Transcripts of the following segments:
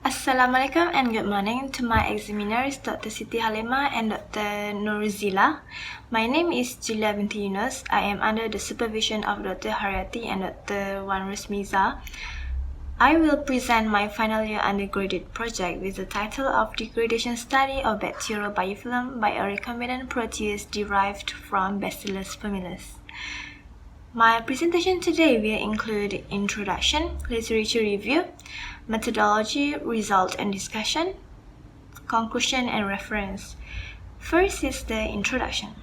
Assalamualaikum and good morning to my examiners Dr. Siti Halimah and Dr. Nurzila. My name is Julia binti Yunus. I am under the supervision of Dr. Haryati and Dr. Wan Rusmiza. I will present my final year undergraduate project with the title of Degradation Study of Bacterial Biofilm by a Recombinant Protease Derived from Bacillus familis. My presentation today will include introduction, literature review, methodology, result and discussion, conclusion and reference. First is the introduction.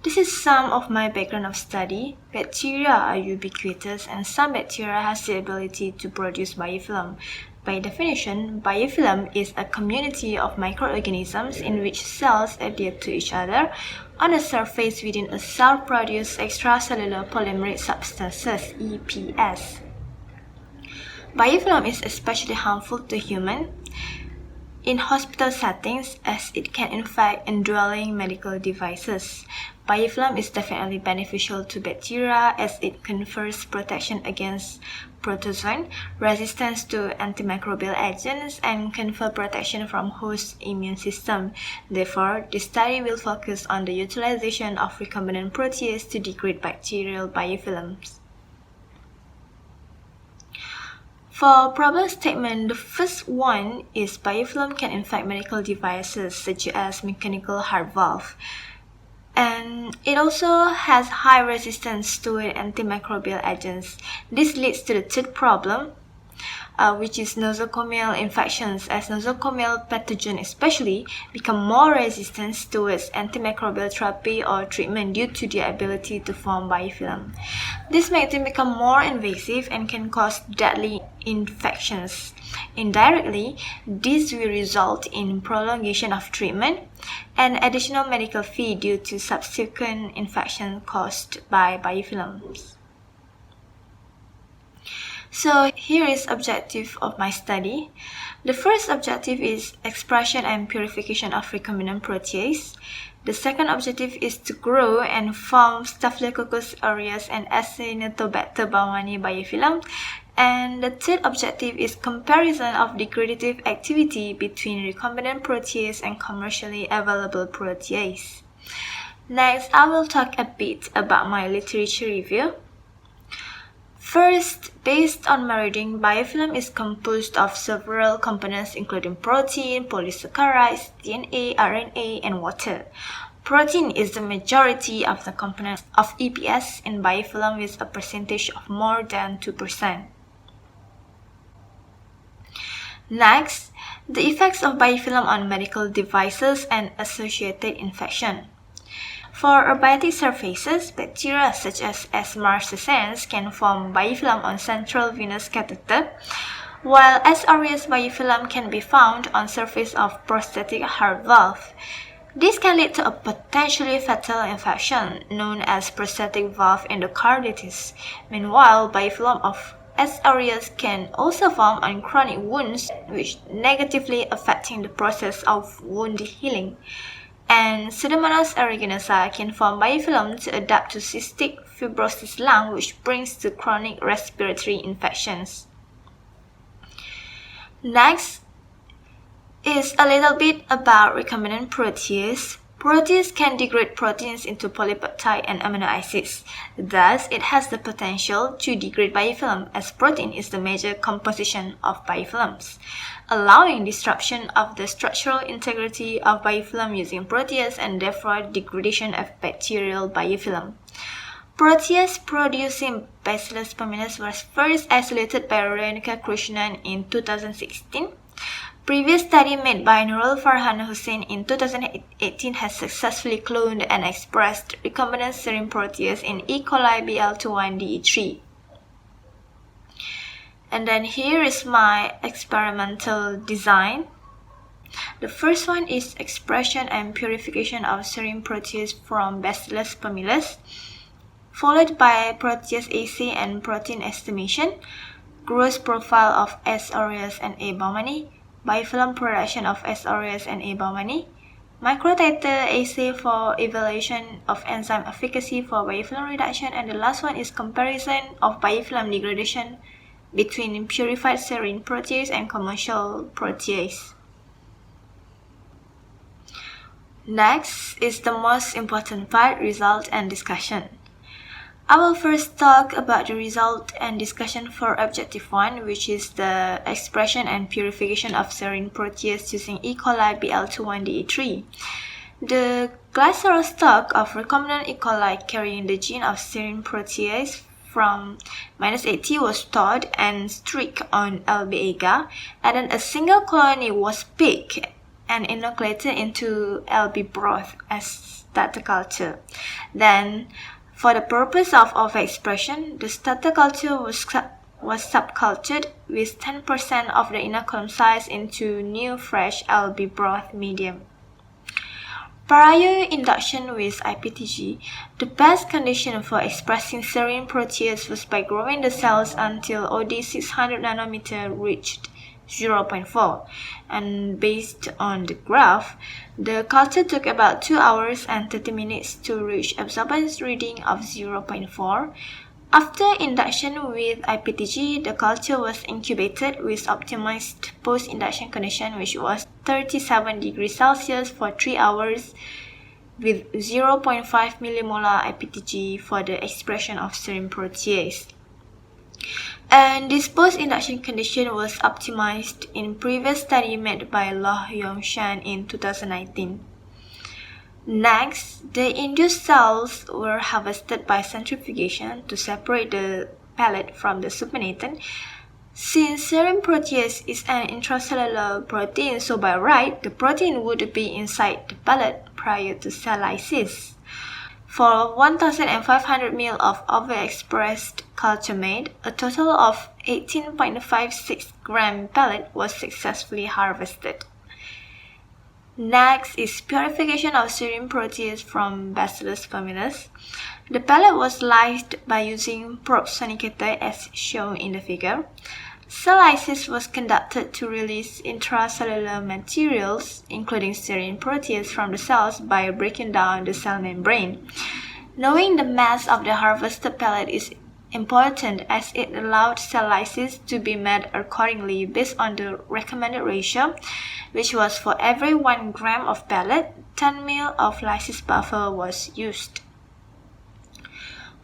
This is some of my background of study. Bacteria are ubiquitous and some bacteria has the ability to produce biofilm. By definition, biofilm is a community of microorganisms in which cells adhere to each other on a surface within a cell-produced extracellular polymerase substances, EPS. Biofilm is especially harmful to humans in hospital settings as it can infect indwelling medical devices. Biofilm is definitely beneficial to bacteria as it confers protection against protozoan, resistance to antimicrobial agents, and confer protection from host immune system. Therefore, this study will focus on the utilization of recombinant protease to degrade bacterial biofilms. For problem statement, the first one is biofilm can infect medical devices such as mechanical heart valve. And it also has high resistance to antimicrobial agents. This leads to the third problem, which is nosocomial infections, as nosocomial pathogens especially become more resistant towards antimicrobial therapy or treatment due to their ability to form biofilm. This makes them become more invasive and can cause deadly infections. Indirectly, this will result in prolongation of treatment and additional medical fee due to subsequent infection caused by biofilms. So here is objective of my study. The first objective is expression and purification of recombinant protease. The second objective is to grow and form Staphylococcus aureus and Acinetobacter baumannii biofilm. And the third objective is comparison of degradative activity between recombinant protease and commercially available protease. Next, I will talk a bit about my literature review. First, based on my reading, biofilm is composed of several components including protein, polysaccharides, DNA, RNA, and water. Protein is the majority of the components of EPS in biofilm with a percentage of more than 2%. Next, the effects of biofilm on medical devices and associated infection. For abiotic surfaces, bacteria such as S. marcescens can form biofilm on central venous catheter, while S. aureus biofilm can be found on surface of prostatic heart valve. This can lead to a potentially fatal infection known as prostatic valve endocarditis. Meanwhile, biofilm of S. aureus can also form on chronic wounds, which negatively affecting the process of wound healing. And Pseudomonas aeruginosa can form biofilm to adapt to cystic fibrosis lung, which brings to chronic respiratory infections. Next is a little bit about recombinant protease. Protease can degrade proteins into polypeptide and amino acids. Thus, it has the potential to degrade biofilm as protein is the major composition of biofilms, allowing disruption of the structural integrity of biofilm using protease and therefore degradation of bacterial biofilm. Protease producing Bacillus familis was first isolated by Veronika Krishnan in 2016. Previous study made by Nurul Farhan Hussein in 2018 has successfully cloned and expressed recombinant serine protease in E. coli BL21DE3. And then here is my experimental design. The first one is expression and purification of serine protease from Bacillus familis, followed by protease assay and protein estimation, growth profile of S. aureus and A. baumannii, biofilm production of S. aureus and A. baumannii, microtiter assay for evaluation of enzyme efficacy for biofilm reduction, and the last one is comparison of biofilm degradation between purified serine protease and commercial protease. Next is the most important part, result and discussion. I will first talk about the result and discussion for Objective 1, which is the expression and purification of serine protease using E. coli BL21DE3. The glycerol stock of recombinant E. coli carrying the gene of serine protease from -80 was stored and streaked on LB agar, and then a single colony was picked and inoculated into LB broth as starter culture. Then, for the purpose of overexpression, the starter culture was subcultured with 10% of the inoculum size into new fresh LB broth medium. Prior induction with IPTG, the best condition for expressing serine protease was by growing the cells until OD 600 nanometer reached 0.4, and based on the graph, the culture took about 2 hours and 30 minutes to reach absorbance reading of 0.4. After induction with IPTG, the culture was incubated with optimized post-induction condition, which was 37 degrees Celsius for 3 hours with 0.5 millimolar IPTG for the expression of serine protease. And this post-induction condition was optimized in previous study made by Loh Yong Shan in 2019. Next, the induced cells were harvested by centrifugation to separate the pellet from the supernatant. Since serine protease is an intracellular protein, so by right, the protein would be inside the pellet prior to cell lysis. For 1,500 ml of overexpressed culture made, a total of 18.56 gram pellet was successfully harvested. Next is purification of serine protease from Bacillus firmicutes. The pellet was lysed by using probe sonicator as shown in the figure. Cell lysis was conducted to release intracellular materials, including serine protease, from the cells by breaking down the cell membrane. Knowing the mass of the harvested pellet is important as it allowed cell lysis to be made accordingly based on the recommended ratio, which was for every 1 gram of pellet, 10 ml of lysis buffer was used.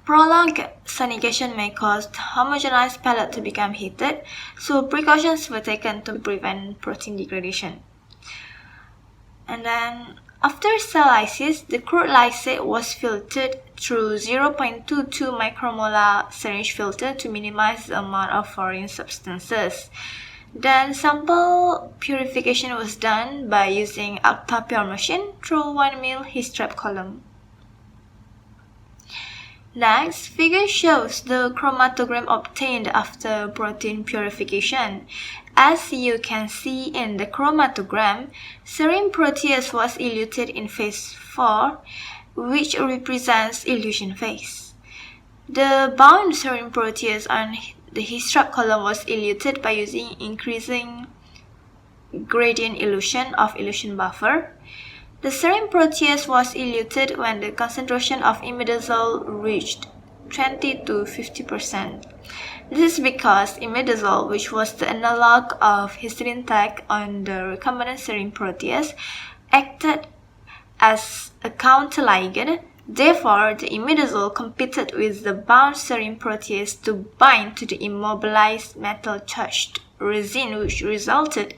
Prolonged sonication may cause homogenized pellet to become heated, so precautions were taken to prevent protein degradation. And then, after cell lysis, the crude lysate was filtered through 0.22 micromolar syringe filter to minimize the amount of foreign substances. Then sample purification was done by using octapure machine through 1 ml heat trap column. Next, figure shows the chromatogram obtained after protein purification. As you can see in the chromatogram, serine protease was eluted in phase 4, which represents elution phase. The bound serine protease on the heat trap column was eluted by using increasing gradient elution of elution buffer. The serine protease was eluted when the concentration of imidazole reached 20 to 50%. This is because imidazole, which was the analog of histidine tag on the recombinant serine protease, acted as a counterligand. Therefore, the imidazole competed with the bound serine protease to bind to the immobilized metal-charged resin, which resulted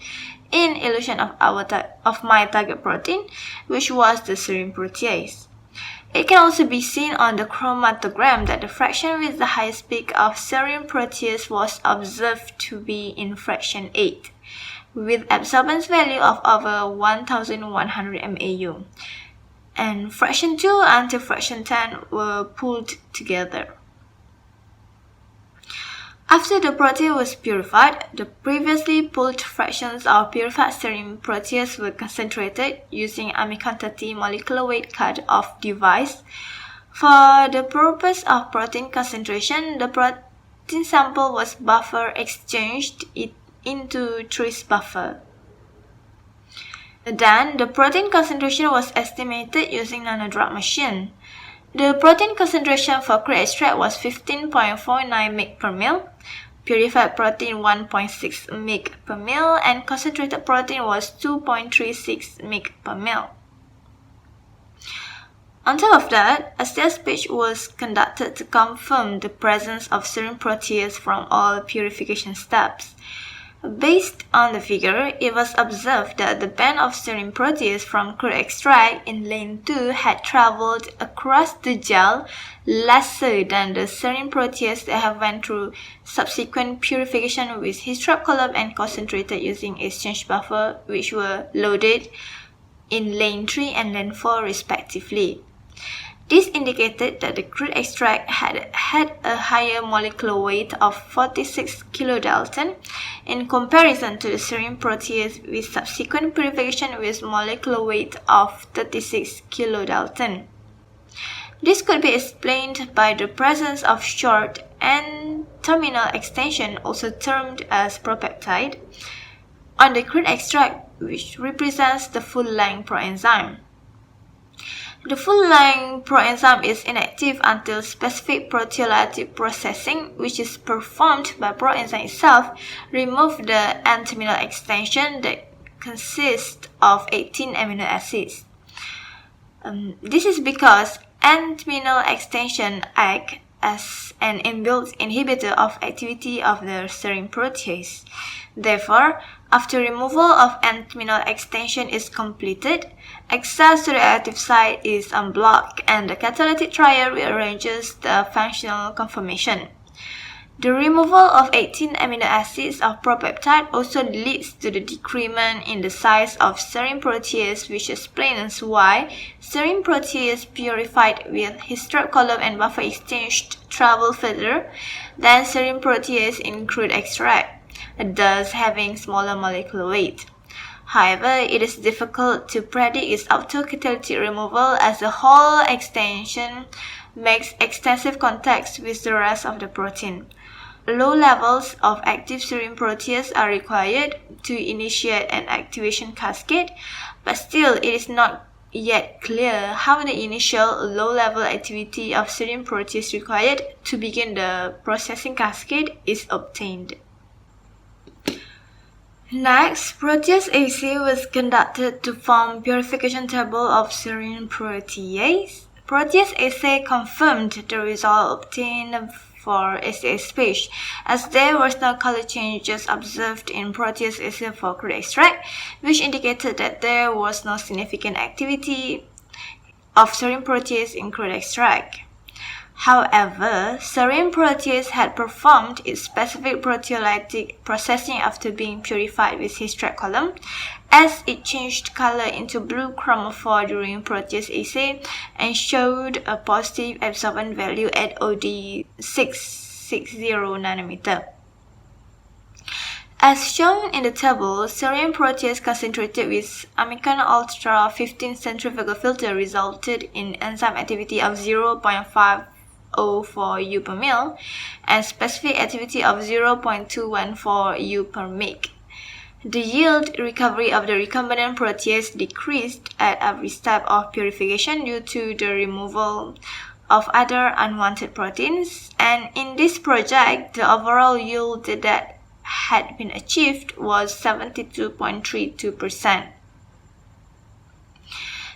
in elution of my target protein, which was the serine protease. It can also be seen on the chromatogram that the fraction with the highest peak of serine protease was observed to be in fraction 8, with absorbance value of over 1,100 MAU, and fraction 2 until fraction 10 were pooled together. After the protein was purified, the previously pooled fractions of purified serine protease were concentrated using Amikon-30 molecular weight cut-off device. For the purpose of protein concentration, the protein sample was buffer exchanged into trace buffer. Then, the protein concentration was estimated using nanodrug machine. The protein concentration for crude extract was 15.49 mg per ml. purified protein 1.6 mg per ml, and concentrated protein was 2.36 mg per ml. On top of that, a sales pitch was conducted to confirm the presence of serum protease from all purification steps. Based on the figure, it was observed that the band of serum protease from crude extract in lane 2 had traveled across the gel lesser than the serum protease that have went through subsequent purification with heat trap column and concentrated using exchange buffer, which were loaded in lane 3 and lane 4 respectively. This indicated that the crude extract had a higher molecular weight of 46 kilodalton in comparison to the serum protease with subsequent purification with molecular weight of 36 kilodalton. This could be explained by the presence of short N-terminal extension, also termed as propeptide, on the crude extract, which represents the full-length proenzyme. The full-length proenzyme is inactive until specific proteolytic processing, which is performed by proenzyme itself, remove the N-terminal extension that consists of 18 amino acids. This is because N-terminal extension act as an inbuilt inhibitor of activity of the serine protease. Therefore, after removal of N-terminal extension is completed, access to the active site is unblocked and the catalytic triad rearranges the functional conformation. The removal of 18 amino acids of propeptide also leads to the decrement in the size of serine protease, which explains why serine protease purified with heat trap column and buffer exchange travel further than serine protease in crude extract, thus having smaller molecular weight. However, it is difficult to predict its autocatalytic removal as the whole extension makes extensive contacts with the rest of the protein. Low levels of active serine protease are required to initiate an activation cascade, but still it is not yet clear how the initial low-level activity of serine protease required to begin the processing cascade is obtained. Next, protease assay was conducted to form purification table of serine protease. Protease assay confirmed the result obtained for SAS page, as there was no color changes observed in protease assay for crude extract, which indicated that there was no significant activity of serine protease in crude extract. However, serine protease had performed its specific proteolytic processing after being purified with heat trap column, as it changed color into blue chromophore during protease assay and showed a positive absorbance value at OD 660 nanometer. As shown in the table, serine protease concentrated with Amikan Ultra 15 centrifugal filter resulted in enzyme activity of 0.504 U per ml and specific activity of 0.214 U per mg. The yield recovery of the recombinant protease decreased at every step of purification due to the removal of other unwanted proteins, and in this project, the overall yield that had been achieved was 72.32%.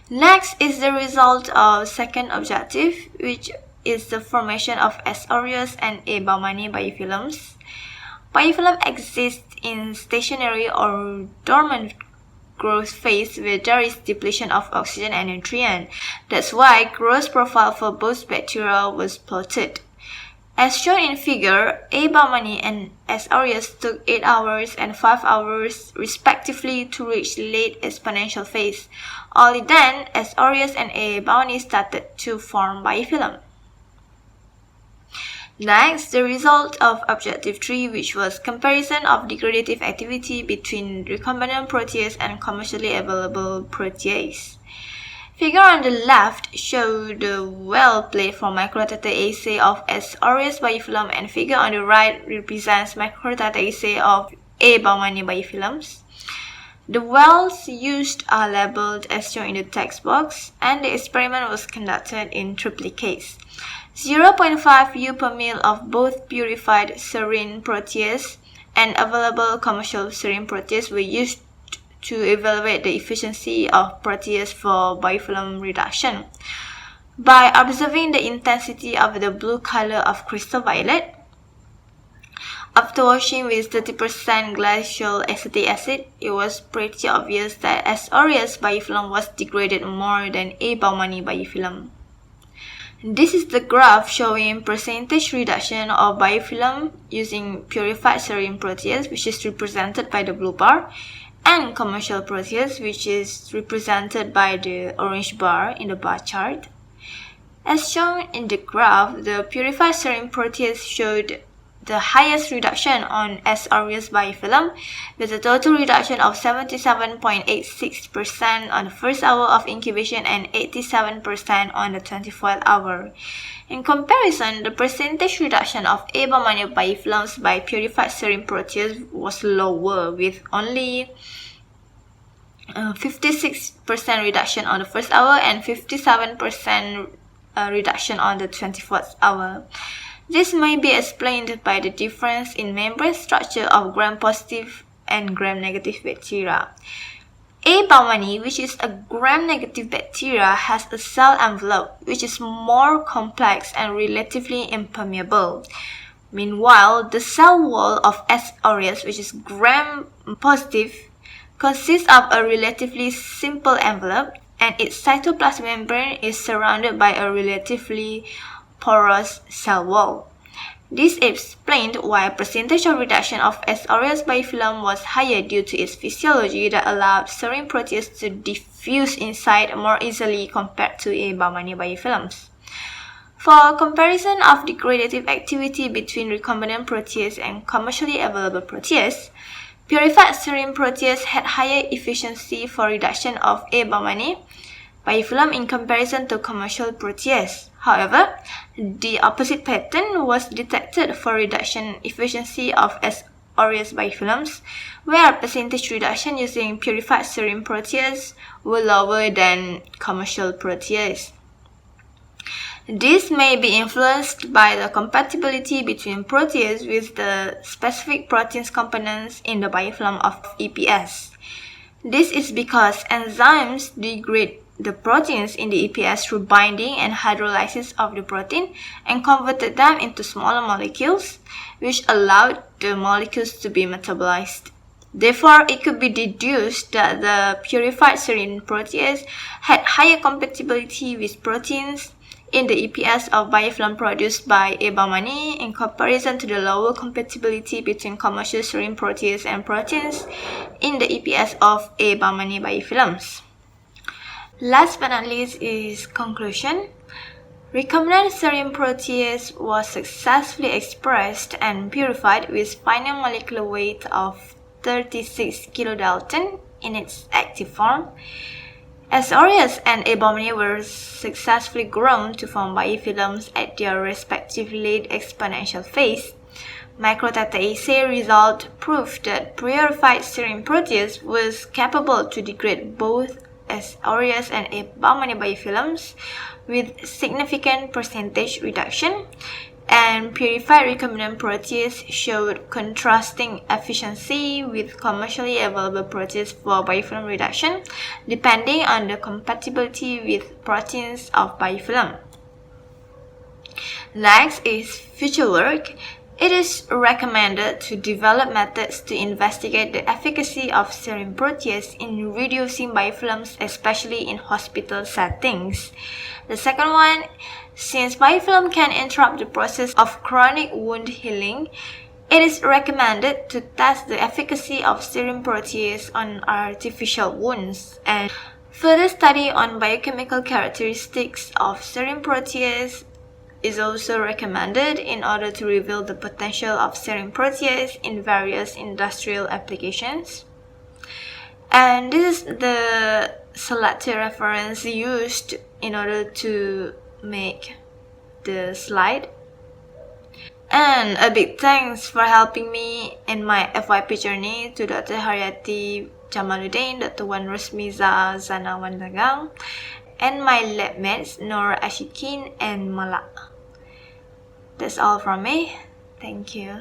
Next is the result of second objective, which is the formation of S. aureus and A. baumannii biofilms. Biofilm exists in stationary or dormant growth phase where there is depletion of oxygen and nutrient. That's why growth profile for both bacteria was plotted. As shown in figure, A. baumannii and S. aureus took 8 hours and 5 hours respectively to reach late exponential phase. Only then, S. aureus and A. baumannii started to form biofilm. Next, the result of Objective 3, which was comparison of degradative activity between recombinant protease and commercially available protease. Figure on the left showed the well plate for microtiter assay of S. aureus biofilm, and figure on the right represents microtiter assay of A. baumannii biofilms. The wells used are labeled as shown in the text box, and the experiment was conducted in triplicates. 0.5 U per ml of both purified serine protease and available commercial serine protease were used to evaluate the efficiency of protease for biofilm reduction. By observing the intensity of the blue color of crystal violet, after washing with 30% glacial acetic acid, it was pretty obvious that S. aureus biofilm was degraded more than A. baumannii biofilm. This is the graph showing percentage reduction of biofilm using purified serine protease, which is represented by the blue bar, and commercial protease, which is represented by the orange bar in the bar chart. As shown in the graph, the purified serine protease showed the highest reduction on S. aureus biofilm, with a total reduction of 77.86% on the first hour of incubation and 87% on the 24th hour. In comparison, the percentage reduction of A. baumannii biofilms by purified serine protease was lower, with only 56% reduction on the first hour and 57% reduction on the 24th hour. This may be explained by the difference in membrane structure of gram-positive and gram-negative bacteria. A. baumannii, which is a gram-negative bacteria, has a cell envelope which is more complex and relatively impermeable. Meanwhile, the cell wall of S. aureus, which is gram-positive, consists of a relatively simple envelope, and its cytoplasmic membrane is surrounded by a relatively porous cell wall. This explained why percentage of reduction of S. aureus biofilm was higher due to its physiology that allowed serine protease to diffuse inside more easily compared to A. baumannii biofilms. For comparison of degradative activity between recombinant protease and commercially available protease, purified serine protease had higher efficiency for reduction of A. baumannii biofilm in comparison to commercial protease. However, the opposite pattern was detected for reduction efficiency of S. aureus biofilms, where percentage reduction using purified serine protease were lower than commercial protease. This may be influenced by the compatibility between protease with the specific proteins components in the biofilm of EPS. This is because enzymes degrade the proteins in the EPS through binding and hydrolysis of the protein and converted them into smaller molecules, which allowed the molecules to be metabolized. Therefore, it could be deduced that the purified serine protease had higher compatibility with proteins in the EPS of biofilm produced by A. baumannii in comparison to the lower compatibility between commercial serine protease and proteins in the EPS of A. baumannii biofilms. Last but not least is conclusion. Recombinant serine protease was successfully expressed and purified with final molecular weight of 36 kilodalton in its active form. S. aureus and A. baumannii were successfully grown to form biofilms at their respective late exponential phase. Microtiter assay result proved that purified serine protease was capable to degrade both S. aureus and A. baumannii biofilms with significant percentage reduction, and purified recombinant protease showed contrasting efficiency with commercially available protease for biofilm reduction, depending on the compatibility with proteins of biofilm. Next is future work. It is recommended to develop methods to investigate the efficacy of serine protease in reducing biofilms, especially in hospital settings. The second one, since biofilm can interrupt the process of chronic wound healing, it is recommended to test the efficacy of serine protease on artificial wounds, and further study on biochemical characteristics of serine protease is also recommended in order to reveal the potential of serine protease in various industrial applications. And this is the selected reference used in order to make the slide. And a big thanks for helping me in my FYP journey to Dr. Haryati Jamaluddin, Dr. Wan Rosmiza Zanawan Dagang, and my lab mates Nor Ashikin and Malak. That's all from me. Thank you.